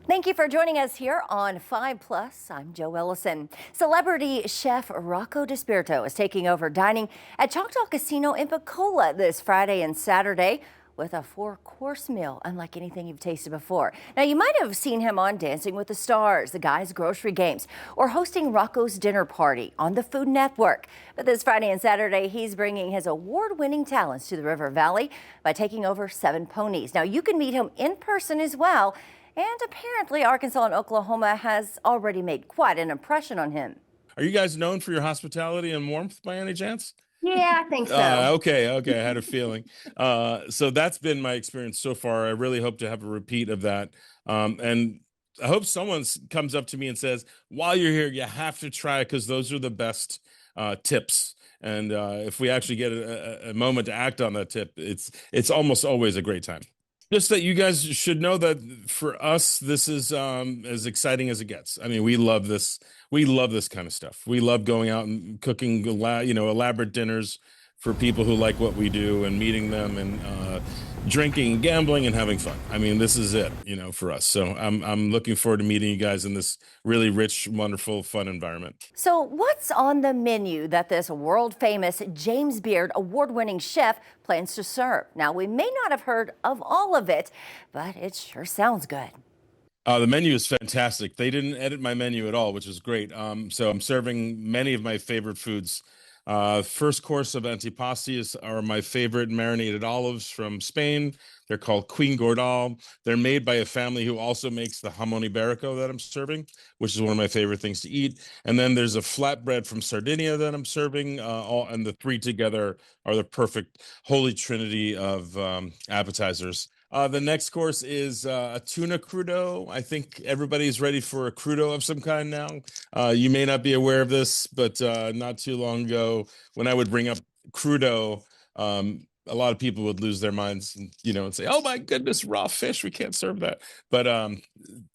Thank you for joining us here on 5 Plus. I'm Joe Ellison. Celebrity chef Rocco DiSpirito is taking over dining at Choctaw Casino in Pocola this Friday and Saturday with a four-course meal unlike anything you've tasted before. Now, you might have seen him on Dancing with the Stars, The Guy's Grocery Games, or hosting Rocco's Dinner Party on the Food Network. But this Friday and Saturday, he's bringing his award-winning talents to the River Valley by taking over Seven Ponies. Now, you can meet him in person as well. And apparently Arkansas and Oklahoma has already made quite an impression on him. Are you guys known for your hospitality and warmth by any chance? Yeah, I think so. Okay. I had a feeling. So that's been my experience so far. I really hope to have a repeat of that. And I hope someone comes up to me and says, while you're here, you have to try it because those are the best tips. And if we actually get a moment to act on that tip, it's almost always a great time. Just that you guys should know that for us, this is as exciting as it gets. I mean, we love this. We love this kind of stuff. We love going out and cooking, elaborate dinners for people who like what we do and meeting them and drinking and gambling and having fun. I mean, this is it, for us. So I'm looking forward to meeting you guys in this really rich, wonderful, fun environment. So what's on the menu that this world-famous James Beard award-winning chef plans to serve? Now, we may not have heard of all of it, but it sure sounds good. The menu is fantastic. They didn't edit my menu at all, which is great. So I'm serving many of my favorite foods. First course of antipastis are my favorite marinated olives from Spain. They're called Queen Gordal. They're made by a family who also makes the jamon iberico that I'm serving, which is one of my favorite things to eat. And then there's a flatbread from Sardinia that I'm serving. And the three together are the perfect holy trinity of appetizers. The next course is a tuna crudo. I think everybody's ready for a crudo of some kind now. You may not be aware of this, but not too long ago, when I would bring up crudo, a lot of people would lose their minds, and say, "Oh my goodness, raw fish! We can't serve that." But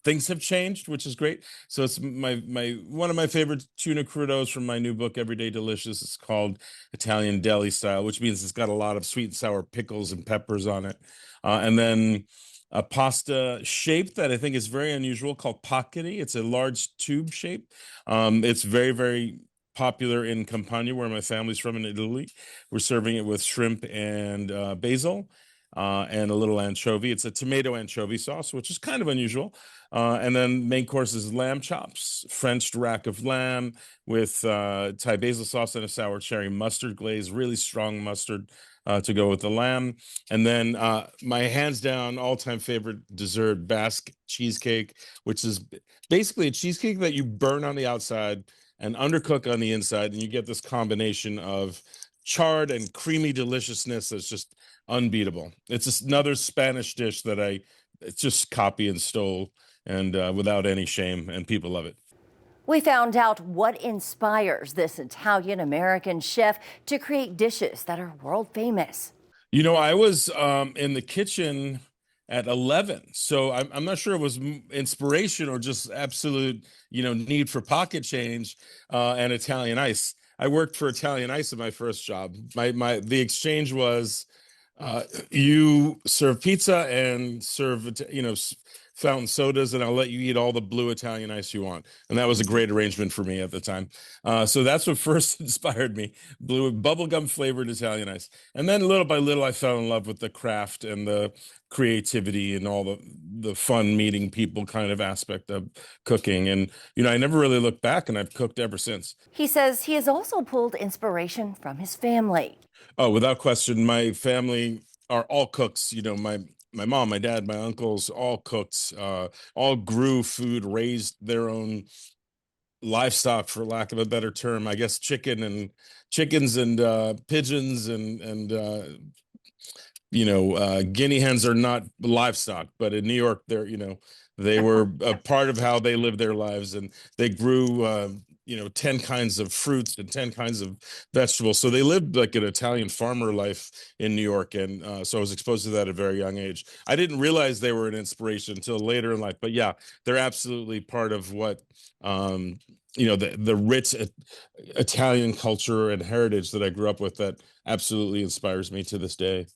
things have changed, which is great. So it's my one of my favorite tuna crudos from my new book, Everyday Delicious. It's called Italian Deli Style, which means it's got a lot of sweet and sour pickles and peppers on it. And then a pasta shape that I think is very unusual called paccheri. It's a large tube shape. It's very, very popular in Campania, where my family's from in Italy. We're serving it with shrimp and basil and a little anchovy. It's a tomato anchovy sauce, which is kind of unusual. And then main course is lamb chops, French rack of lamb with Thai basil sauce and a sour cherry mustard glaze, really strong mustard to go with the lamb. And then my hands down all-time favorite dessert, Basque cheesecake, which is basically a cheesecake that you burn on the outside and undercook on the inside, and you get this combination of charred and creamy deliciousness that's just unbeatable. It's just another Spanish dish that I just copy and stole, and without any shame, and people love it. We found out what inspires this Italian-American chef to create dishes that are world famous. I was in the kitchen at 11, so I'm not sure it was inspiration or just absolute, need for pocket change and Italian ice. I worked for Italian ice in my first job. The exchange was you serve pizza and serve, fountain sodas, and I'll let you eat all the blue Italian ice you want. And that was a great arrangement for me at the time. So that's what first inspired me, blue bubblegum flavored Italian ice. And then little by little, I fell in love with the craft and the creativity and all the fun meeting people kind of aspect of cooking. And, I never really looked back, and I've cooked ever since. He says he has also pulled inspiration from his family. Oh, without question, my family are all cooks. My mom, my dad, my uncles, all cooked, all grew food, raised their own livestock, for lack of a better term. I guess chickens and pigeons and guinea hens are not livestock, but in New York, they were a part of how they lived their lives, and they grew 10 kinds of fruits and 10 kinds of vegetables. So they lived like an Italian farmer life in New York. And so I was exposed to that at a very young age. I didn't realize they were an inspiration until later in life. But yeah, they're absolutely part of what, the rich Italian culture and heritage that I grew up with that absolutely inspires me to this day.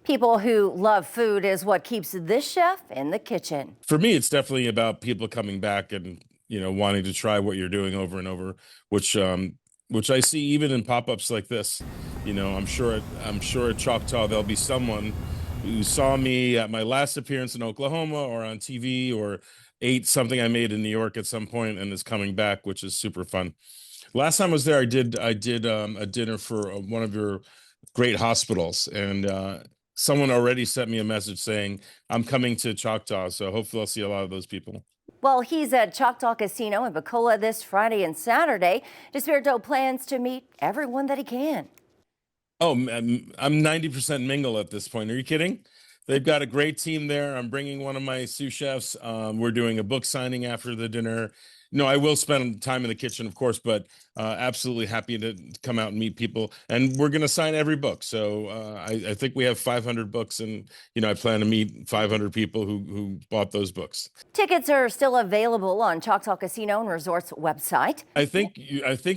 People who love food is what keeps this chef in the kitchen. For me, it's definitely about people coming back and wanting to try what you're doing over and over, which which I see even in pop-ups like this. I'm sure at Choctaw there'll be someone who saw me at my last appearance in Oklahoma or on TV or ate something I made in New York at some point and is coming back, which is super fun. Last time I was there, I did a dinner for one of your great hospitals, and someone already sent me a message saying I'm coming to Choctaw, so hopefully I'll see a lot of those people. Well, he's at Choctaw Casino in Pocola this Friday and Saturday. DiSpirito plans to meet everyone that he can. Oh, I'm 90% mingle at this point. Are you kidding? They've got a great team there. I'm bringing one of my sous chefs. We're doing a book signing after the dinner. No, I will spend time in the kitchen, of course, but absolutely happy to come out and meet people. And we're going to sign every book. So I think we have 500 books, and I plan to meet 500 people who bought those books. Tickets are still available on Choctaw Casino and Resort's website. I think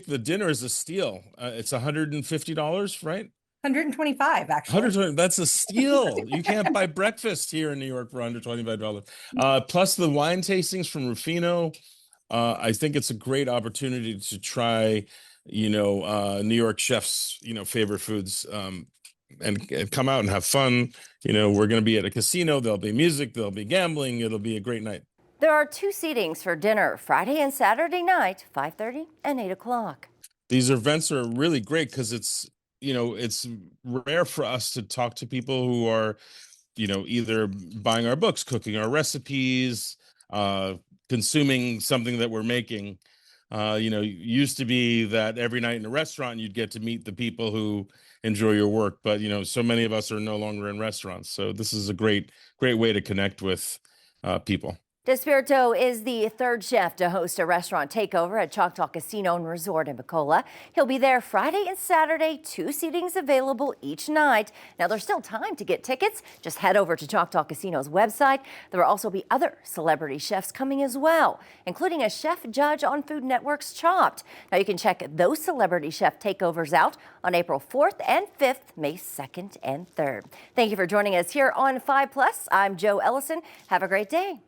the dinner is a steal. It's $150, right? 125 actually. 120, that's a steal. You can't buy breakfast here in New York for $125. Plus the wine tastings from Rufino. I think it's a great opportunity to try, New York chefs, favorite foods, and come out and have fun. We're going to be at a casino. There'll be music. There'll be gambling. It'll be a great night. There are 2 seatings for dinner Friday and Saturday night, 5:30 and 8 o'clock. These events are really great because it's rare for us to talk to people who are, either buying our books, cooking our recipes, consuming something that we're making. Used to be that every night in a restaurant you'd get to meet the people who enjoy your work, but so many of us are no longer in restaurants. So this is a great way to connect with people. DiSpirito is the 3rd chef to host a restaurant takeover at Choctaw Casino and Resort in Pocola. He'll be there Friday and Saturday, 2 seatings available each night. Now, there's still time to get tickets. Just head over to Choctaw Casino's website. There will also be other celebrity chefs coming as well, including a chef judge on Food Network's Chopped. Now, you can check those celebrity chef takeovers out on April 4th and 5th, May 2nd and 3rd. Thank you for joining us here on 5 Plus. I'm Jo Ellison. Have a great day.